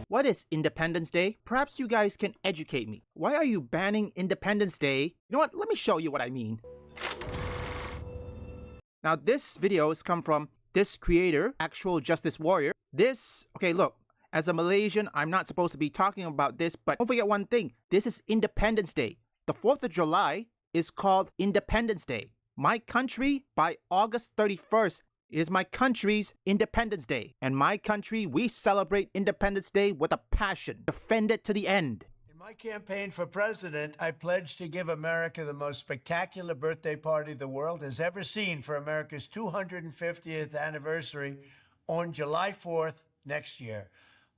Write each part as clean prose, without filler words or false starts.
What is Independence Day? Perhaps you guys can educate me. Why are you banning Independence Day? You know what? Let me show you what I mean. Now, this video has come from this creator, Actual Justice Warrior. Okay, look, as a Malaysian, I'm not supposed to be talking about this, but don't forget one thing. This is Independence Day. The 4th of July is called Independence Day. My country, by August 31st, is my country's Independence Day. And my country, we celebrate Independence Day with a passion. Defend it to the end. In my campaign for president, I pledged to give America the most spectacular birthday party the world has ever seen for America's 250th anniversary on July 4th next year.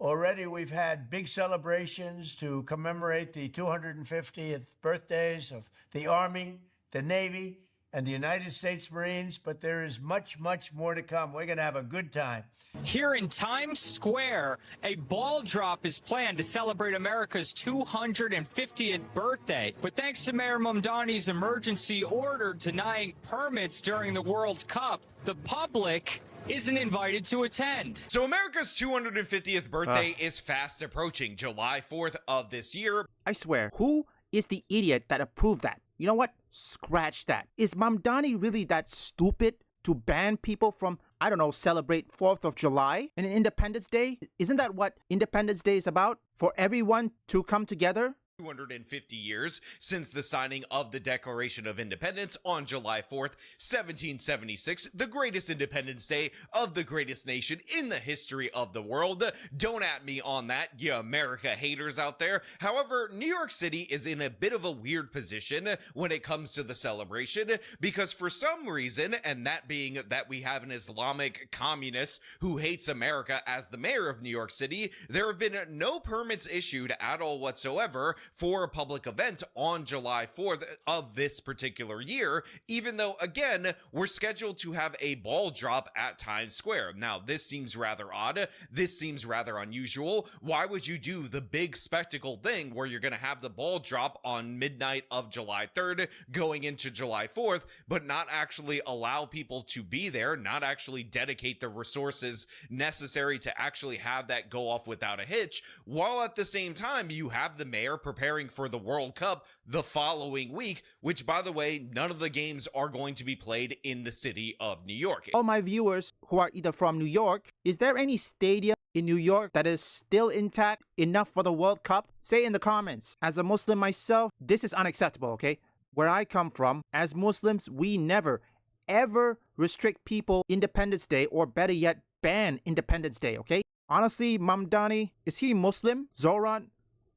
Already we've had big celebrations to commemorate the 250th birthdays of the Army, the Navy, and the United States Marines, but there is much, much more to come. We're going to have a good time. Here in Times Square, a ball drop is planned to celebrate America's 250th birthday. But thanks to Mayor Mamdani's emergency order denying permits during the World Cup, the public isn't invited to attend. So America's 250th birthday is fast approaching, July 4th of this year. I swear, who is the idiot that approved that? You know what? Scratch that. Is Mamdani really that stupid to ban people from, I don't know, celebrate 4th of July and Independence Day? Isn't that what Independence Day is about? For everyone to come together? 250 years since the signing of the Declaration of Independence on July 4th, 1776, the greatest Independence Day of the greatest nation in the history of the world. Don't at me on that, you America haters out there. However, New York City is in a bit of a weird position when it comes to the celebration, because for some reason, and that being that we have an Islamic communist who hates America as the mayor of New York City, there have been no permits issued at all whatsoever for a public event on July 4th of this particular year, even though, again, we're scheduled to have a ball drop at Times Square. Now, this seems rather odd. This seems rather unusual. Why would you do the big spectacle thing where you're going to have the ball drop on midnight of July 3rd going into July 4th, but not actually allow people to be there, not actually dedicate the resources necessary to actually have that go off without a hitch, while at the same time you have the mayor preparing for the World Cup the following week, which, by the way, none of the games are going to be played in the city of New York. All my viewers who are either from New York, is there any stadium in New York that is still intact enough for the World Cup? Say in the comments. As a Muslim myself, this is unacceptable, okay? Where I come from, as Muslims, we never, ever restrict people Independence Day, or better yet, ban Independence Day, okay? Honestly, Mamdani, is he Muslim? Zoran?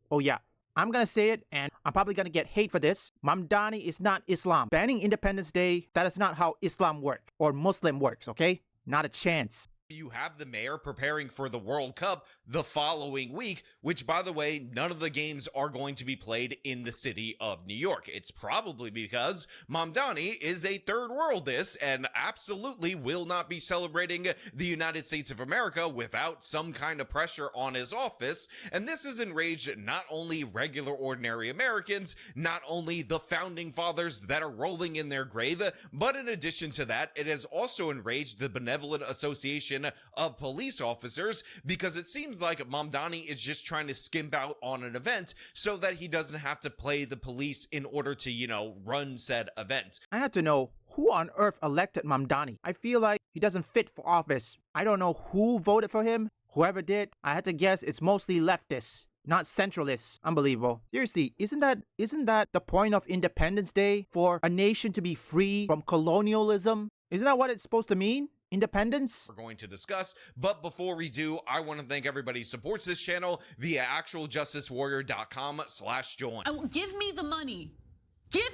Oh yeah. I'm gonna say it, and I'm probably gonna get hate for this. Mamdani is not Islam. Banning Independence Day, that is not how Islam works, or Muslim works, okay? Not a chance. You have the mayor preparing for the World Cup the following week, which, by the way, none of the games are going to be played in the city of New York. It's probably because Mamdani is a third worldist and absolutely will not be celebrating the United States of America without some kind of pressure on his office. And this has enraged not only regular ordinary Americans, not only the founding fathers that are rolling in their grave, but in addition to that, it has also enraged the Benevolent Association of Police Officers, because it seems like Mamdani is just trying to skimp out on an event so that he doesn't have to play the police in order to, you know, run said event. I have to know who on earth elected Mamdani. I feel like he doesn't fit for office. I don't know who voted for him. Whoever did, I had to guess it's mostly leftists, not centralists. Unbelievable. Seriously, isn't that the point of Independence Day? For a nation to be free from colonialism? Isn't that what it's supposed to mean? Independence? We're going to discuss, but before we do, I want to thank everybody who supports this channel via actualjusticewarrior.com/join. Give me the money. Give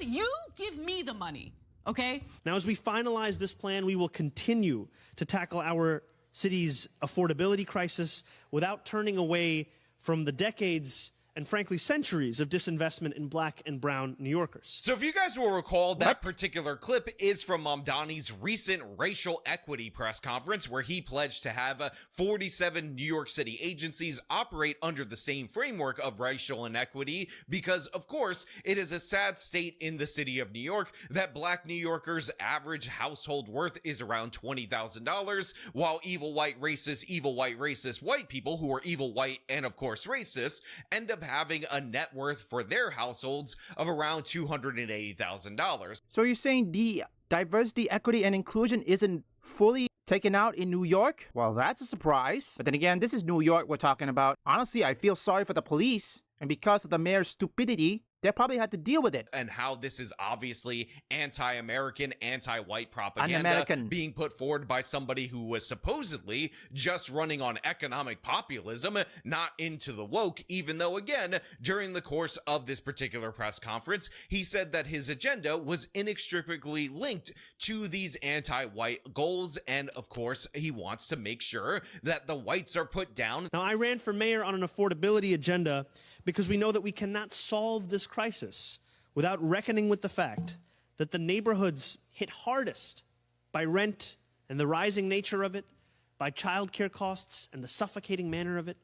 me the money, okay? Now, as we finalize this plan, we will continue to tackle our city's affordability crisis without turning away from the decades and frankly centuries of disinvestment in black and brown New Yorkers. So if you guys will recall, that particular clip is from Mamdani's recent racial equity press conference, where he pledged to have 47 New York City agencies operate under the same framework of racial inequity, because of course it is a sad state in the city of New York that black New Yorkers' average household worth is around $20,000, while evil white racist white people who are evil white and of course racist end up having a net worth for their households of around $280,000. So you're saying the diversity, equity, and inclusion isn't fully taken out in New York? Well, that's a surprise. But then again, this is New York we're talking about. Honestly, I feel sorry for the police. And because of the mayor's stupidity, they probably had to deal with it. And how this is obviously anti-American, anti-white propaganda Un-American. being put forward by somebody who was supposedly just running on economic populism, not into the woke, even though, again, during the course of this particular press conference, he said that his agenda was inextricably linked to these anti-white goals. And of course, he wants to make sure that the whites are put down. Now, I ran for mayor on an affordability agenda because we know that we cannot solve this crisis without reckoning with the fact that the neighborhoods hit hardest by rent and the rising nature of it, by childcare costs and the suffocating manner of it,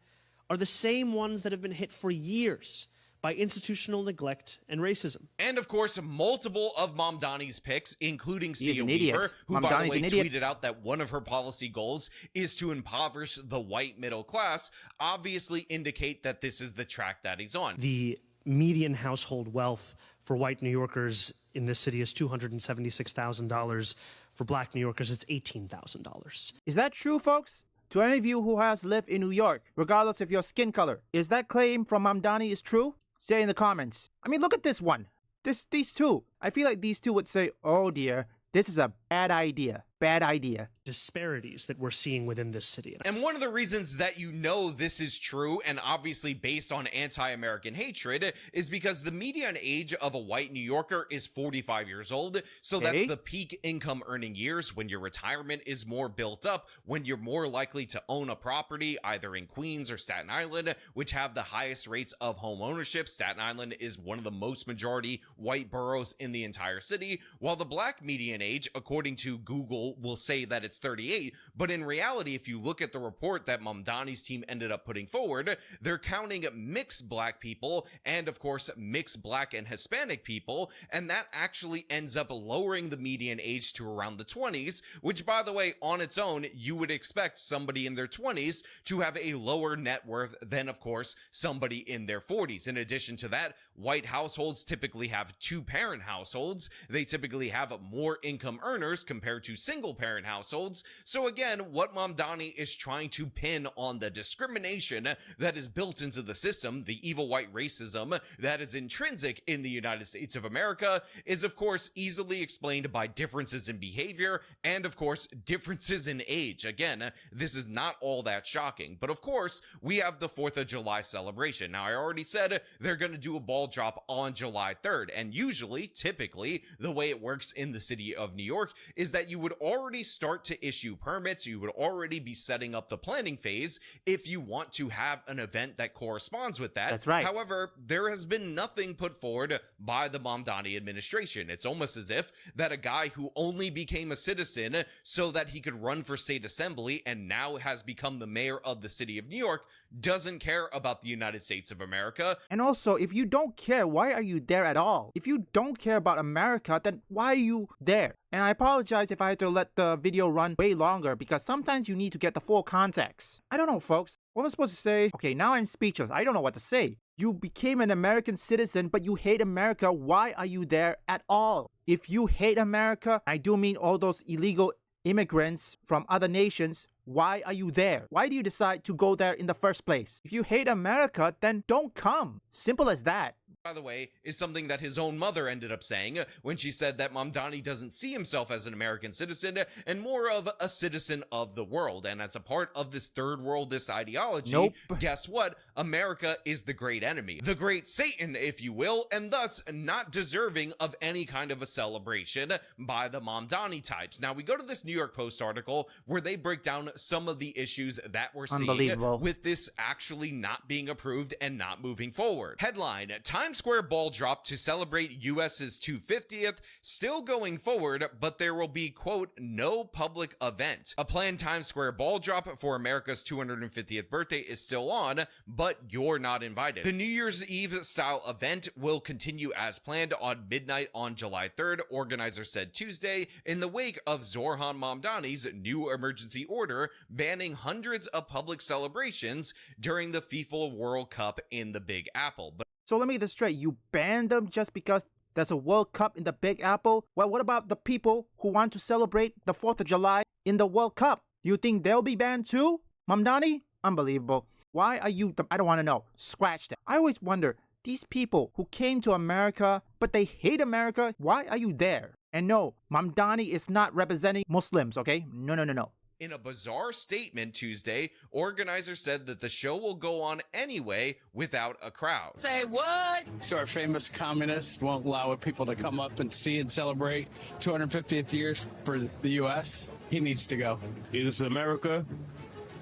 are the same ones that have been hit for years by institutional neglect and racism. And of course, multiple of Mamdani's picks, including He is Sia an idiot. Weaver, who by Mamdani's the way an idiot. tweeted out that one of her policy goals is to impoverish the white middle class, obviously indicate that this is the track that he's on. The median household wealth for white New Yorkers in this city is $276,000. For black New Yorkers, it's $18,000. Is that true, folks? To any of you who has lived in New York, regardless of your skin color, is that claim from Mamdani is true? Say in the comments. I mean, look at this one. These two. I feel like these two would say, oh dear, this is a bad idea. Bad idea. Disparities that we're seeing within this city. And one of the reasons that you know this is true, and obviously based on anti-American hatred, is because the median age of a white New Yorker is 45 years old. So that's the peak income earning years when your retirement is more built up, when you're more likely to own a property either in Queens or Staten Island, which have the highest rates of home ownership. Staten Island is one of the most majority white boroughs in the entire city, while the black median age, according to Google, will say that it's 38, but in reality, if you look at the report that Mamdani's team ended up putting forward, they're counting mixed black people and of course mixed black and Hispanic people, and that actually ends up lowering the median age to around the 20s, which by the way, on its own, you would expect somebody in their 20s to have a lower net worth than of course somebody in their 40s. In addition to that, white households typically have two-parent households. They typically have more income earners compared to single-parent households. So again, what Mamdani is trying to pin on the discrimination that is built into the system, the evil white racism that is intrinsic in the United States of America, is of course easily explained by differences in behavior and of course differences in age. Again, this is not all that shocking, but of course we have the 4th of July celebration. Now, I already said they're going to do a ball drop on July 3rd, and usually, typically, the way it works in the city of New York is that you would already start to issue permits, you would already be setting up the planning phase if you want to have an event that corresponds with that. That's right. However, there has been nothing put forward by the Mamdani administration. It's almost as if that a guy who only became a citizen so that he could run for state assembly and now has become the mayor of the city of New York doesn't care about the United States of America. And also, if you don't care, why are you there at all? If you don't care about America, then why are you there? And I apologize if I had to let the video run way longer, because sometimes you need to get the full context. I don't know, folks. What am I supposed to say? Okay, now I'm speechless. I don't know what to say. You became an American citizen, but you hate America. Why are you there at all? If you hate America, I do mean all those illegal immigrants from other nations. Why are you there? Why do you decide to go there in the first place? If you hate America, then don't come. Simple as that. by the way, is something that his own mother ended up saying when she said that Mamdani doesn't see himself as an American citizen and more of a citizen of the world. And as a part of this third worldist ideology, Nope. guess what? America is the great enemy, the great Satan, if you will, and thus not deserving of any kind of a celebration by the Mamdani types. Now, we go to this New York Post article where they break down some of the issues that we're seeing Unbelievable. with this actually not being approved and not moving forward. Headline: Times Square ball drop to celebrate US's 250th, still going forward, but there will be, quote, no public event. A planned Times Square ball drop for America's 250th birthday is still on, but you're not invited. The New Year's Eve style event will continue as planned on midnight on July 3rd, organizers said Tuesday, in the wake of Zoran Mamdani's new emergency order banning hundreds of public celebrations during the FIFA World Cup in the Big Apple. But So let me get this straight. You banned them just because there's a World Cup in the Big Apple? Well, what about the people who want to celebrate the 4th of July in the World Cup? You think they'll be banned too? Mamdani? Unbelievable. Why are you... I don't want to know. Scratch that. I always wonder, these people who came to America, but they hate America, why are you there? And no, Mamdani is not representing Muslims, okay? No, no, no, no. in a bizarre statement Tuesday, organizers said that the show will go on anyway without a crowd. Say what? So our famous communist won't allow people to come up and see and celebrate 250th years for the U.S. He needs to go. Is this America?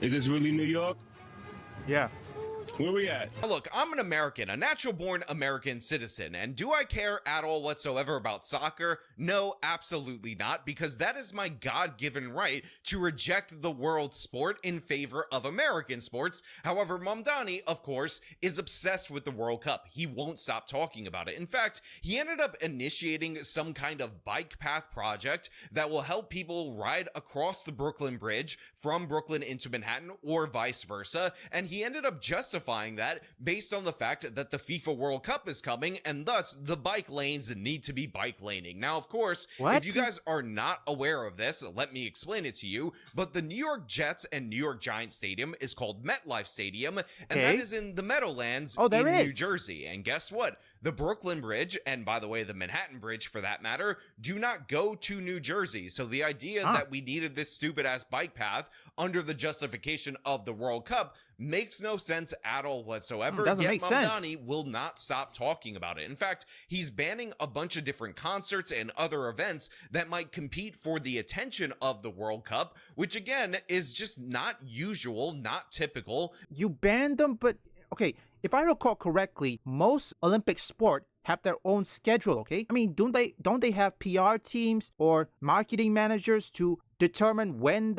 Is this really New York? Yeah. Where we at? Now look, I'm an American, a natural-born American citizen, and do I care at all whatsoever about soccer? No, absolutely not, because that is my God-given right to reject the world sport in favor of American sports. However, Mamdani, of course, is obsessed with the World Cup. He won't stop talking about it. In fact, he ended up initiating some kind of bike path project that will help people ride across the Brooklyn Bridge from Brooklyn into Manhattan or vice versa, and he ended up justifying that based on the fact that the FIFA World Cup is coming and thus the bike lanes need to be bike laning. Now, of course, if you guys are not aware of this, let me explain it to you, but the New York Jets and New York Giants Stadium is called MetLife Stadium, and that is in the Meadowlands in New Jersey. And guess what? The Brooklyn Bridge, and by the way, the Manhattan Bridge for that matter, do not go to New Jersey. So the idea that we needed this stupid ass bike path under the justification of the World Cup makes no sense at all whatsoever. Doesn't Yet make sense. Mamdani will not stop talking about it. In fact, he's banning a bunch of different concerts and other events that might compete for the attention of the World Cup, which again is just not usual, not typical. You banned them, but okay, if I recall correctly, most Olympic sport have their own schedule, okay? I mean, don't they have PR teams or marketing managers to determine when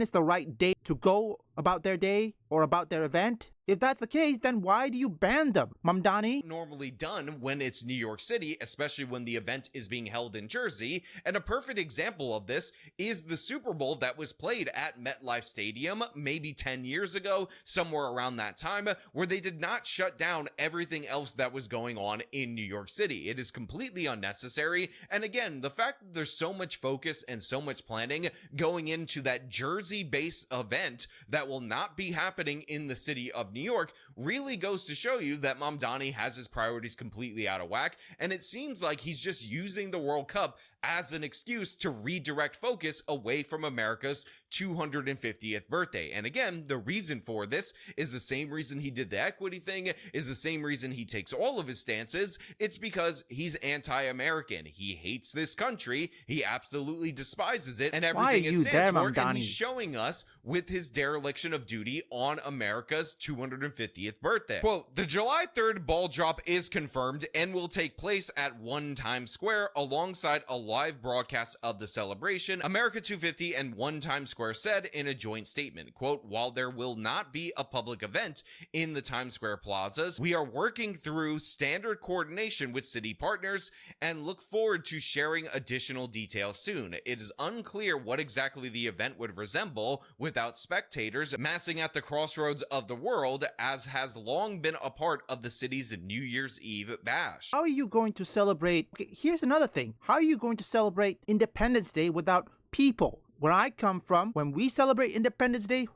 is the right day to go about their day or about their event? If that's the case, then why do you ban them, Mamdani? Normally done when it's New York City, especially when the event is being held in Jersey. And a perfect example of this is the Super Bowl that was played at MetLife Stadium maybe 10 years ago, somewhere around that time, where they did not shut down everything else that was going on in New York City. It is completely unnecessary. And again, the fact that there's so much focus and so much planning going into that Jersey-based event that will not be happening in the city of New York really goes to show you that Mamdani has his priorities completely out of whack, and it seems like he's just using the World Cup as an excuse to redirect focus away from America's 250th birthday. And again, the reason for this is the same reason he did the equity thing, is the same reason he takes all of his stances. It's because he's anti-American. He hates this country. He absolutely despises it and everything it stands for. And he's showing us with his dereliction of duty on America's 250th birthday. Quote, the July 3rd ball drop is confirmed and will take place at One Times Square alongside a live broadcast of the celebration, America 250 and One Times Square said in a joint statement. Quote, while there will not be a public event in the Times Square plazas, we are working through standard coordination with city partners and look forward to sharing additional details soon. It is unclear what exactly the event would resemble without spectators massing at the crossroads of the world, as has long been a part of the city's New Year's Eve bash. How are you going to celebrate? Okay, here's another thing. How are you going to celebrate Independence Day without people? Where I come from, when we celebrate Independence Day,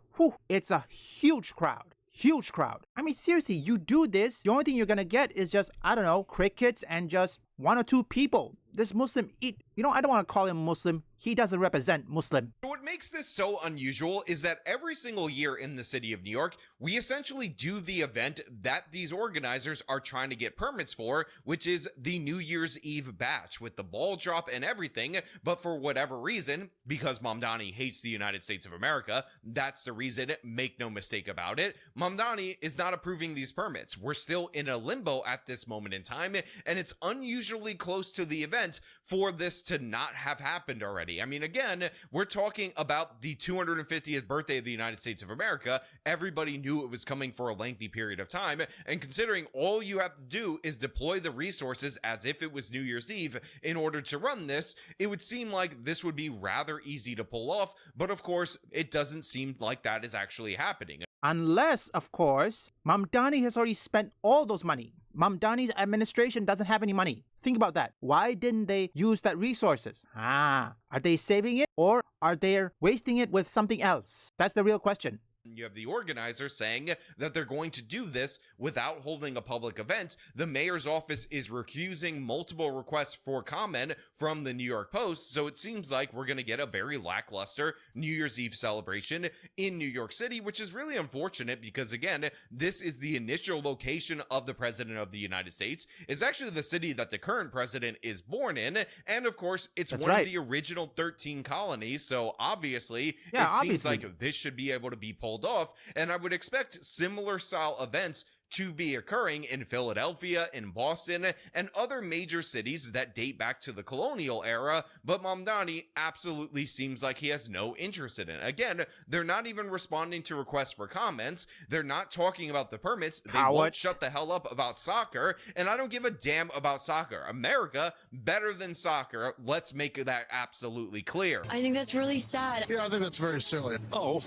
it's a huge crowd. huge crowd. I mean, seriously, you do this, the only thing you're gonna get is just, I don't know, crickets and just one or two people. This Muslim, I don't want to call him Muslim. He doesn't represent Muslim. What makes this so unusual is that every single year in the city of New York, we essentially do the event that these organizers are trying to get permits for, which is the New Year's Eve bash with the ball drop and everything. But for whatever reason, because Mamdani hates the United States of America, that's the reason, make no mistake about it, Mamdani is not approving these permits. We're still in a limbo at this moment in time, and it's unusually close to the event for this to not have happened already. I mean, again, we're talking about the 250th birthday of the United States of America. Everybody knew it was coming for a lengthy period of time, and considering all you have to do is deploy the resources as if it was New Year's Eve in order to run this, it would seem like this would be rather easy to pull off, but of course, it doesn't seem like that is actually happening. Unless, of course, Mamdani has already spent all those money. Mamdani's administration doesn't have any money. Think about that. Why didn't they use that resources? Are they saving it or are they wasting it with something else? That's the real question. You have the organizers saying that they're going to do this without holding a public event. The mayor's office is refusing multiple requests for comment from the New York Post, so it seems like we're going to get a very lackluster New Year's Eve celebration in New York City, which is really unfortunate because, again, this is the initial location of the President of the United States. It's actually the city that the current president is born in, and of course, it's That's one right. of the original 13 colonies, so obviously, seems like this should be able to be pulled off, and I would expect similar style events to be occurring in Philadelphia, in Boston, and other major cities that date back to the colonial era, but Mamdani absolutely seems like he has no interest in it. Again, they're not even responding to requests for comments, they're not talking about the permits, they won't shut the hell up about soccer, and I don't give a damn about soccer. America, better than soccer, let's make that absolutely clear. I think that's really sad. Yeah, I think that's very silly. Oh.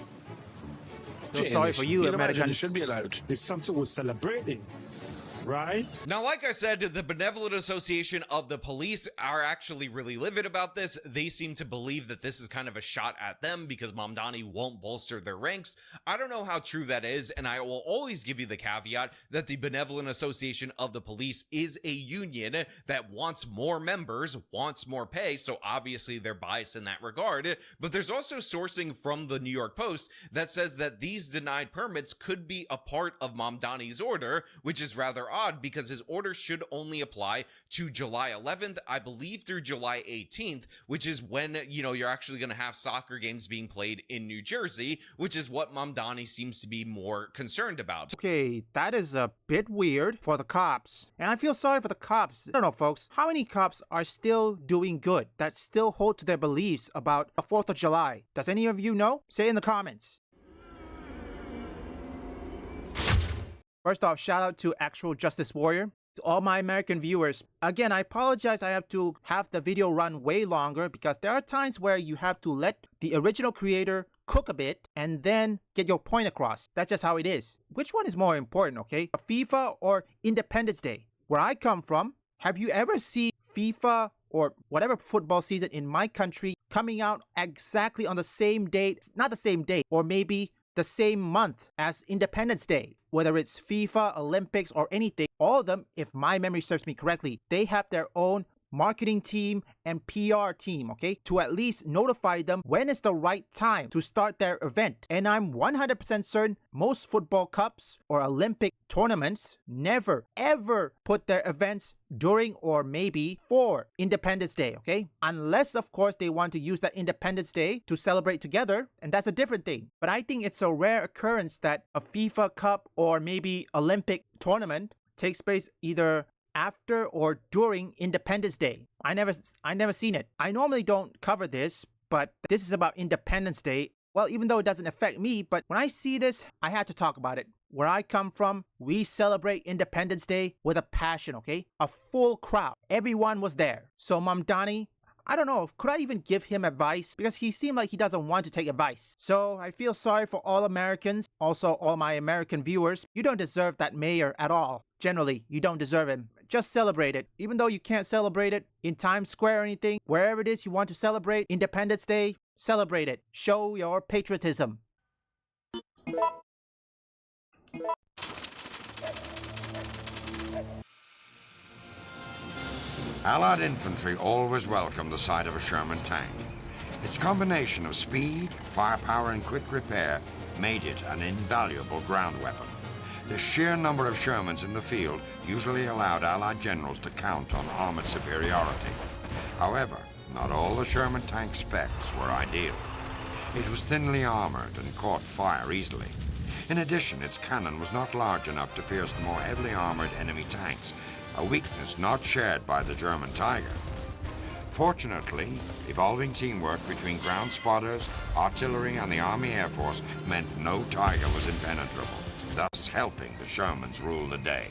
So sorry for you, Americans. It should be allowed. It's something we're celebrating, right? Now, like I said, the Benevolent Association of the Police are actually really livid about this. They seem to believe that this is kind of a shot at them because Mamdani won't bolster their ranks. I don't know how true that is, and I will always give you the caveat that the Benevolent Association of the Police is a union that wants more members, wants more pay, so obviously they're biased in that regard. But there's also sourcing from the New York Post that says that these denied permits could be a part of Mamdani's order, which is rather odd because his order should only apply to July 11th, I believe through July 18th, which is when, you're actually going to have soccer games being played in New Jersey, which is what Mamdani seems to be more concerned about. Okay, that is a bit weird for the cops. And I feel sorry for the cops. I don't know, folks. How many cops are still doing good, that still hold to their beliefs about the 4th of July? Does any of you know? Say in the comments. First off, shout out to Actual Justice Warrior. To all my American viewers, again, I apologize I have to have the video run way longer because there are times where you have to let the original creator cook a bit and then get your point across. That's just how it is. Which one is more important, okay? FIFA or Independence Day? Where I come from, have you ever seen FIFA or whatever football season in my country coming out exactly on the same date? Not the same date, or maybe the same month as Independence Day. Whether it's FIFA, Olympics, or anything, all of them, if my memory serves me correctly, they have their own marketing team and PR team, okay, to at least notify them when is the right time to start their event. And I'm 100% certain most football cups or Olympic tournaments never ever put their events during or maybe for Independence Day, okay? Unless, of course, they want to use that Independence Day to celebrate together, and that's a different thing. But I think it's a rare occurrence that a FIFA Cup or maybe Olympic tournament takes place either after or during Independence Day. I never seen it. I normally don't cover this, but this is about Independence Day. Well, even though it doesn't affect me, but when I see this, I had to talk about it. Where I come from, we celebrate Independence Day with a passion, okay? A full crowd. Everyone was there. So Mamdani, I don't know, could I even give him advice? Because he seemed like he doesn't want to take advice. So I feel sorry for all Americans, also all my American viewers. You don't deserve that mayor at all. Generally, you don't deserve him. Just celebrate it. Even though you can't celebrate it in Times Square or anything, wherever it is you want to celebrate Independence Day, celebrate it. Show your patriotism. Allied infantry always welcomed the sight of a Sherman tank. Its combination of speed, firepower, and quick repair made it an invaluable ground weapon. The sheer number of Shermans in the field usually allowed Allied generals to count on armored superiority. However, not all the Sherman tank specs were ideal. It was thinly armored and caught fire easily. In addition, its cannon was not large enough to pierce the more heavily armored enemy tanks, a weakness not shared by the German Tiger. Fortunately, evolving teamwork between ground spotters, artillery, and the Army Air Force meant no Tiger was impenetrable, thus helping the Shermans rule the day.